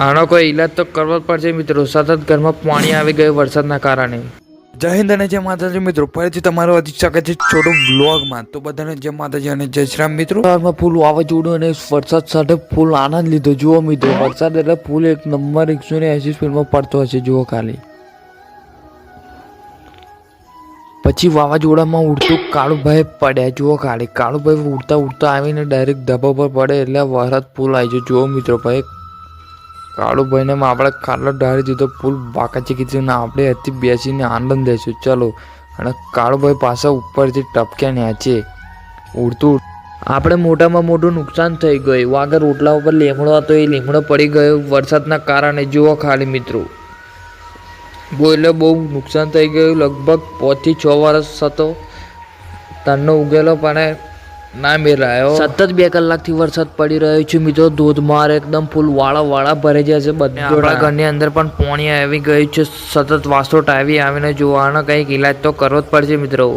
આનો કોઈ ઈલાજ તો કરવો જ પડશે મિત્રો. સતત ઘરમાં પાણી આવી ગયું વરસાદના કારણે. જય હિન્દ અને જય માતાજી મિત્રો. ફરીથી તમારું વધી શકે છે છોટો બ્લોગમાં. તો બધાને જય માતાજી અને જય શ્રી રામ મિત્રો. ફૂલ વાવાઝોડું અને વરસાદ સાથે ફૂલ આનંદ લીધો. જુઓ મિત્રો, વરસાદ એટલે ફૂલ એક નંબર 180 સ્પીડમાં પડતો હશે. જુઓ ખાલી. પછી વાવાઝોડામાં ઉડતું કાળુભાઈ પડ્યા. જુઓ ખાલી. કાળુભાઈ ઉડતા ઉડતા આવીને ડાયરેક્ટ ધાબા પર પડે એટલે વરસાદ ફૂલ આવી જાય. જુઓ મિત્રો, ભાઈ કાળુભાઈને આપણે ખાટલો ડાળી દીધો ફૂલ બાકાચી કીધું ને આપણે હતી બેસીને આનંદ લઈશું. ચલો. અને કાળુભાઈ પાછા ઉપરથી ટપક્યા ન્યાચે ઉડતું. આપણે મોટામાં મોટું નુકસાન થઈ ગયું. આગળ રોટલા ઉપર લીમડો હતો, એ લીમડો પડી ગયો વરસાદના કારણે. જુઓ ખાલી મિત્રો, એટલે બહુ નુકસાન થઈ ગયું. લગભગ 5 થી 6 વર્ષ હતો તનનો ઉગેલો, પણ ના મેલાયો. સતત 2 કલાકથી વરસાદ પડી રહ્યો છે મિત્રો. ધોધમાર એકદમ ફૂલ વાળા ભરાઈ જાય છે. બધા ઘરની અંદર પણ પાણી આવી ગયું છે. સતત વાસોટ આવીને જોવાનો કંઈક ઈલાજ તો કરવો જ પડશે મિત્રો.